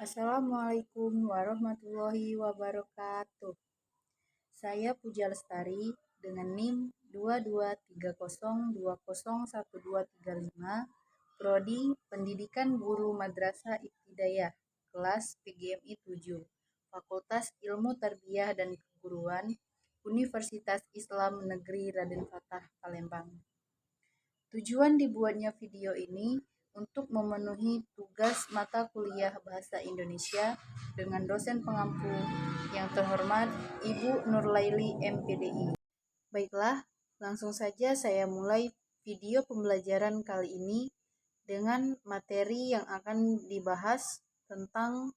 Assalamualaikum warahmatullahi wabarakatuh. Saya Puja Lestari dengan NIM 2230201235, Prodi Pendidikan Guru Madrasah Ibtidaiyah, kelas PGMI 7, Fakultas Ilmu Tarbiyah dan Keguruan, Universitas Islam Negeri Raden Fatah, Palembang. Tujuan dibuatnya video ini untuk memenuhi tugas mata kuliah Bahasa Indonesia dengan dosen pengampu yang terhormat Ibu Nurlaili MPDI. Baiklah, langsung saja saya mulai video pembelajaran kali ini dengan materi yang akan dibahas tentang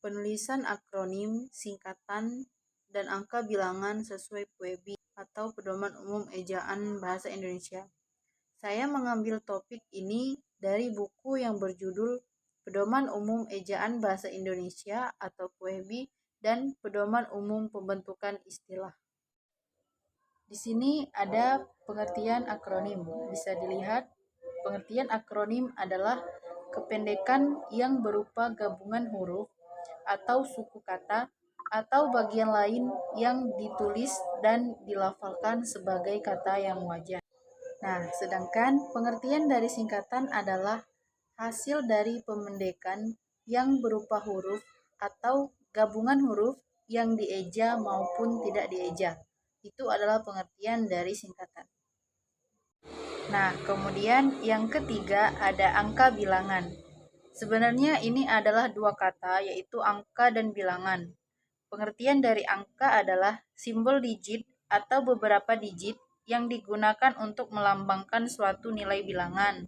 penulisan akronim, singkatan, dan angka bilangan sesuai PUEBI atau Pedoman Umum Ejaan Bahasa Indonesia. Saya mengambil topik ini dari buku yang berjudul Pedoman Umum Ejaan Bahasa Indonesia atau PUEBI dan Pedoman Umum Pembentukan Istilah. Di sini ada pengertian akronim. Bisa dilihat, pengertian akronim adalah kependekan yang berupa gabungan huruf atau suku kata atau bagian lain yang ditulis dan dilafalkan sebagai kata yang wajar. Nah, sedangkan pengertian dari singkatan adalah hasil dari pemendekan yang berupa huruf atau gabungan huruf yang dieja maupun tidak dieja. Itu adalah pengertian dari singkatan. Nah, kemudian yang ketiga ada angka bilangan. Sebenarnya ini adalah dua kata, yaitu angka dan bilangan. Pengertian dari angka adalah simbol digit atau beberapa digit yang digunakan untuk melambangkan suatu nilai bilangan.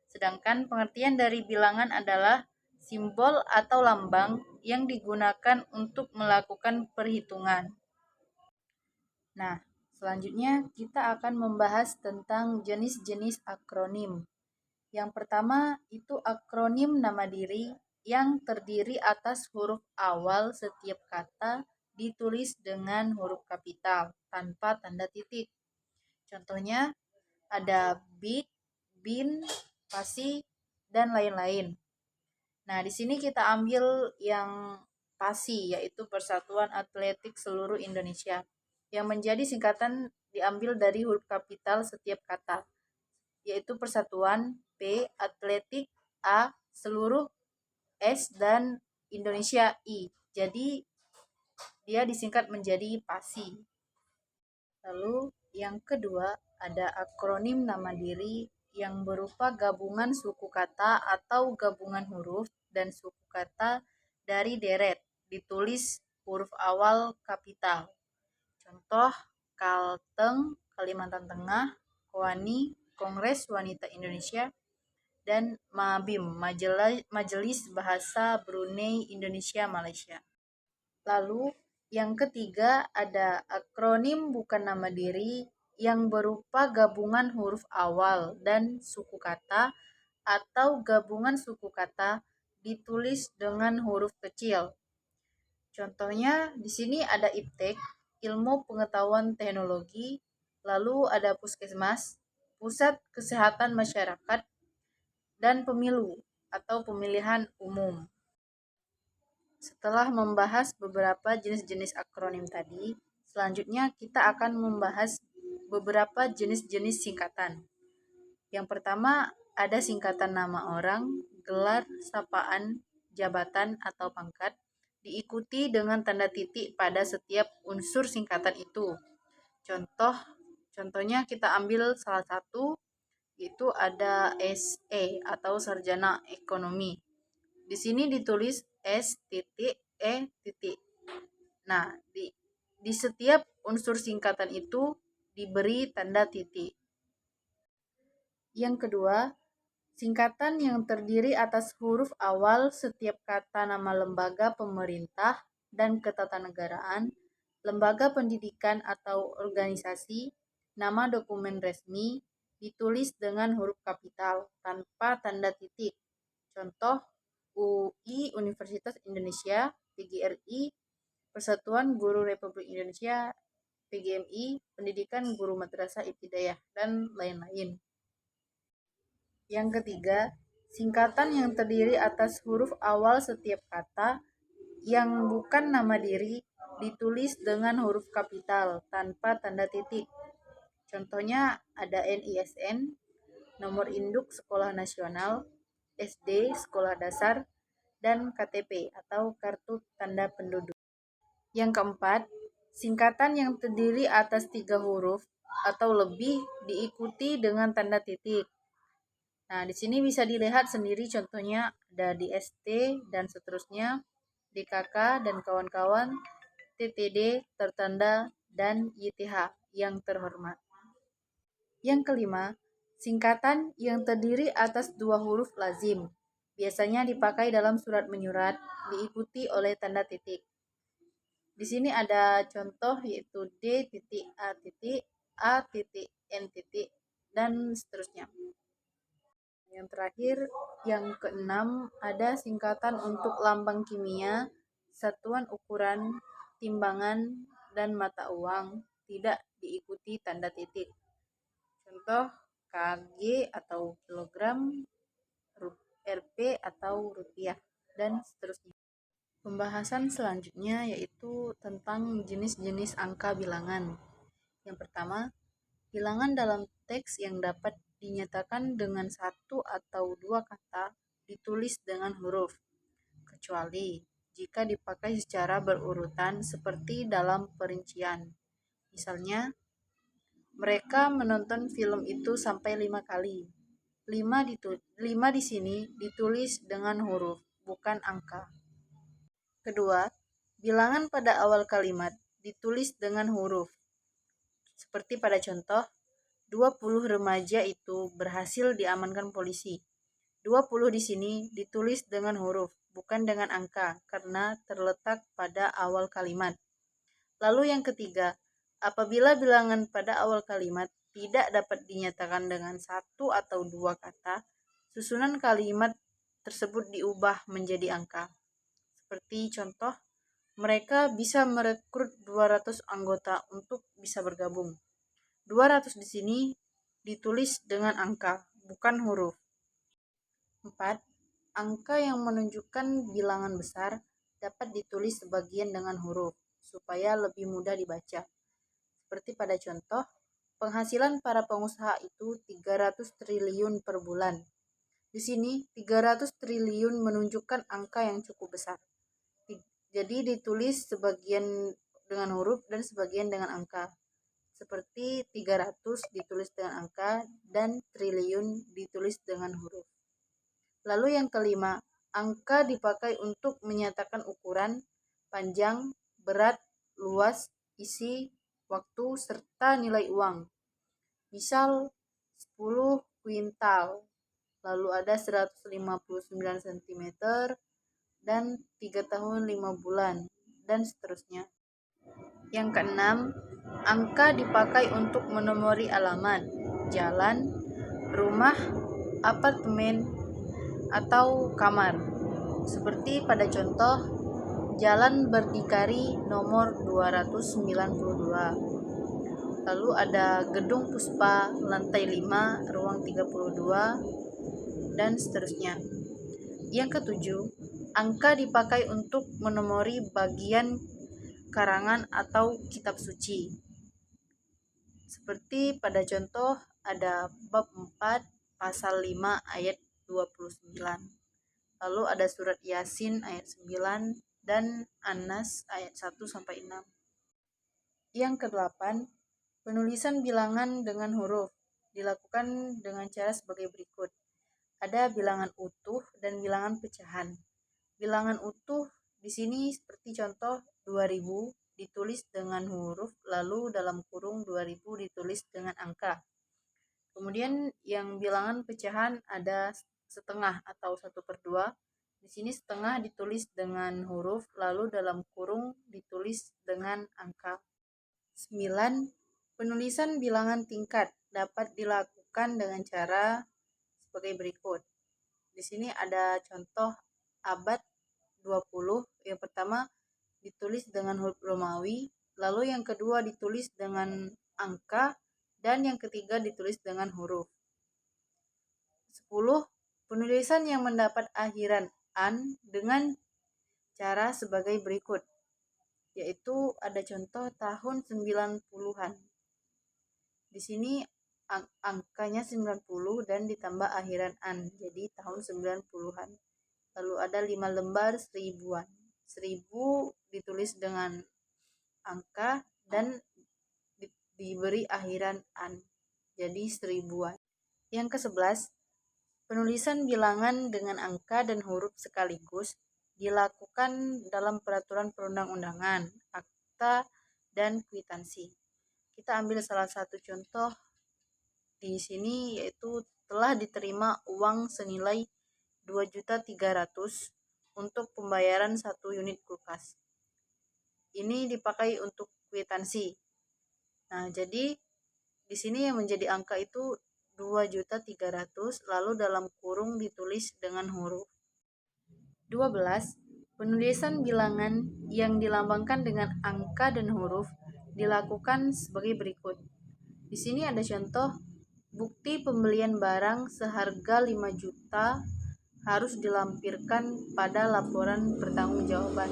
Sedangkan pengertian dari bilangan adalah simbol atau lambang yang digunakan untuk melakukan perhitungan. Nah, selanjutnya kita akan membahas tentang jenis-jenis akronim. Yang pertama itu akronim nama diri yang terdiri atas huruf awal setiap kata ditulis dengan huruf kapital tanpa tanda titik. Contohnya ada BIK, BIN, PASI, dan lain-lain. Nah, di sini kita ambil yang PASI, yaitu Persatuan Atletik Seluruh Indonesia, yang menjadi singkatan diambil dari huruf kapital setiap kata, yaitu Persatuan, P, Atletik, A, Seluruh, S, dan Indonesia, I. Jadi, dia disingkat menjadi PASI. Lalu, yang kedua, ada akronim nama diri yang berupa gabungan suku kata atau gabungan huruf dan suku kata dari deret, ditulis huruf awal kapital. Contoh, Kalteng, Kalimantan Tengah, Kowani, Kongres Wanita Indonesia, dan Mabim, Majelis Bahasa Brunei Indonesia Malaysia. Lalu yang ketiga ada akronim bukan nama diri yang berupa gabungan huruf awal dan suku kata atau gabungan suku kata ditulis dengan huruf kecil. Contohnya di sini ada IPTEK, Ilmu Pengetahuan Teknologi, lalu ada Puskesmas, Pusat Kesehatan Masyarakat, dan Pemilu atau Pemilihan Umum. Setelah membahas beberapa jenis-jenis akronim tadi, selanjutnya kita akan membahas beberapa jenis-jenis singkatan. Yang pertama ada singkatan nama orang, gelar, sapaan, jabatan, atau pangkat, diikuti dengan tanda titik pada setiap unsur singkatan itu. Contohnya kita ambil salah satu, yaitu ada SE atau Sarjana Ekonomi. Di sini ditulis S.E. Nah, di setiap unsur singkatan itu diberi tanda titik. Yang kedua, singkatan yang terdiri atas huruf awal setiap kata nama lembaga pemerintah dan ketatanegaraan, lembaga pendidikan atau organisasi, nama dokumen resmi, ditulis dengan huruf kapital tanpa tanda titik. Contoh, UI Universitas Indonesia, PGRI, Persatuan Guru Republik Indonesia, PGMI, Pendidikan Guru Madrasah Ibtidaiyah, dan lain-lain. Yang ketiga, singkatan yang terdiri atas huruf awal setiap kata yang bukan nama diri ditulis dengan huruf kapital tanpa tanda titik. Contohnya ada NISN, nomor induk sekolah nasional, SD, sekolah dasar, dan KTP atau kartu tanda penduduk. Yang keempat, singkatan yang terdiri atas 3 huruf atau lebih diikuti dengan tanda titik. Nah, di sini bisa dilihat sendiri contohnya ada di ST dan seterusnya, DKK dan kawan-kawan, TTD tertanda, dan YTH yang terhormat. Yang kelima, singkatan yang terdiri atas 2 huruf lazim. Biasanya dipakai dalam surat menyurat, diikuti oleh tanda titik. Di sini ada contoh yaitu D titik A titik A titik N titik dan seterusnya. Yang terakhir, yang keenam, ada singkatan untuk lambang kimia, satuan ukuran, timbangan, dan mata uang tidak diikuti tanda titik. Contoh kg atau kilogram, Rp atau rupiah, dan seterusnya. Pembahasan selanjutnya yaitu tentang jenis-jenis angka bilangan. Yang pertama, bilangan dalam teks yang dapat dinyatakan dengan 1 atau 2 kata ditulis dengan huruf, kecuali jika dipakai secara berurutan seperti dalam perincian. Misalnya, mereka menonton film itu sampai 5 kali. 5 di sini ditulis dengan huruf, bukan angka. Kedua, bilangan pada awal kalimat ditulis dengan huruf. Seperti pada contoh, 20 remaja itu berhasil diamankan polisi. 20 di sini ditulis dengan huruf, bukan dengan angka, karena terletak pada awal kalimat. Lalu yang ketiga, apabila bilangan pada awal kalimat tidak dapat dinyatakan dengan 1 atau 2 kata, susunan kalimat tersebut diubah menjadi angka. Seperti contoh, mereka bisa merekrut 200 anggota untuk bisa bergabung. 200 di sini ditulis dengan angka, bukan huruf. 4. Angka yang menunjukkan bilangan besar dapat ditulis sebagian dengan huruf, supaya lebih mudah dibaca. Seperti pada contoh, penghasilan para pengusaha itu 300 triliun per bulan. Di sini, 300 triliun menunjukkan angka yang cukup besar. Jadi ditulis sebagian dengan huruf dan sebagian dengan angka. Seperti 300 ditulis dengan angka dan triliun ditulis dengan huruf. Lalu yang kelima, angka dipakai untuk menyatakan ukuran, panjang, berat, luas, isi, waktu, serta nilai uang. Misal 10 kuintal, lalu ada 159 cm, dan 3 tahun 5 bulan, dan seterusnya. Yang keenam, angka dipakai untuk menomori alamat, jalan, rumah, apartemen, atau kamar. Seperti pada contoh, Jalan Berdikari nomor 292. Lalu ada Gedung Puspa lantai 5, ruang 32, dan seterusnya. Yang ketujuh, angka dipakai untuk menomori bagian karangan atau kitab suci. Seperti pada contoh ada bab 4 pasal 5 ayat 29. Lalu ada surat Yasin ayat 9 dan An-Nas ayat 1 sampai 6. Yang kedelapan, penulisan bilangan dengan huruf dilakukan dengan cara sebagai berikut. Ada bilangan utuh dan bilangan pecahan. Bilangan utuh di sini seperti contoh 2000 ditulis dengan huruf, lalu dalam kurung 2000 ditulis dengan angka. Kemudian yang bilangan pecahan ada setengah atau 1/2. Di sini setengah ditulis dengan huruf, lalu dalam kurung ditulis dengan angka. 9. Penulisan bilangan tingkat dapat dilakukan dengan cara sebagai berikut. Di sini ada contoh abad 20. Yang pertama, ditulis dengan huruf Romawi, lalu yang kedua ditulis dengan angka, dan yang ketiga ditulis dengan huruf. 10. Penulisan yang mendapat akhiran an dengan cara sebagai berikut, yaitu ada contoh tahun 90-an. Di sini angkanya 90 dan ditambah akhiran an, jadi tahun 90-an. Lalu ada 5 lembar seribuan. 1000 ditulis dengan angka dan diberi akhiran an, jadi seribuan. Yang ke-11, penulisan bilangan dengan angka dan huruf sekaligus dilakukan dalam peraturan perundang-undangan, akta, dan kwitansi. Kita ambil salah satu contoh di sini, yaitu telah diterima uang senilai 2.300.000 untuk pembayaran 1 unit kulkas. Ini dipakai untuk kwitansi. Nah, jadi di sini yang menjadi angka itu 2.300.000, lalu dalam kurung ditulis dengan huruf. 12. Penulisan bilangan yang dilambangkan dengan angka dan huruf dilakukan sebagai berikut. Di sini ada contoh, bukti pembelian barang seharga 5 juta harus dilampirkan pada laporan pertanggungjawaban.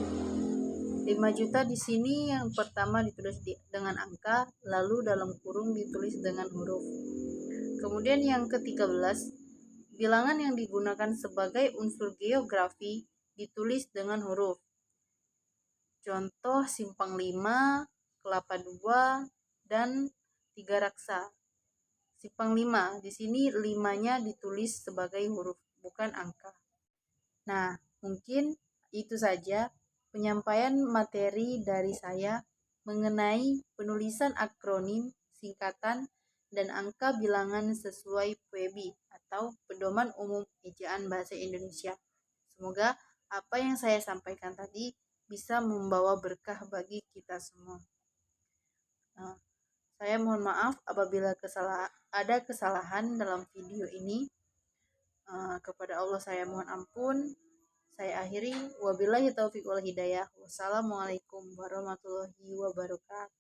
5 juta di sini yang pertama ditulis dengan angka, lalu dalam kurung ditulis dengan huruf. Kemudian yang ke-13, bilangan yang digunakan sebagai unsur geografi ditulis dengan huruf. Contoh Simpang 5, Kelapa 2, dan 3 Raksa. Simpang 5, di sini 5-nya ditulis sebagai huruf, bukan angka. Nah, mungkin itu saja penyampaian materi dari saya mengenai penulisan akronim, singkatan, dan angka bilangan sesuai PUEBI atau Pedoman Umum Ejaan Bahasa Indonesia. Semoga apa yang saya sampaikan tadi bisa membawa berkah bagi kita semua. Saya mohon maaf apabila ada kesalahan dalam video ini. Kepada Allah saya mohon ampun. Saya akhiri, wabillahi taufiq wal hidayah. Wassalamualaikum warahmatullahi wabarakatuh.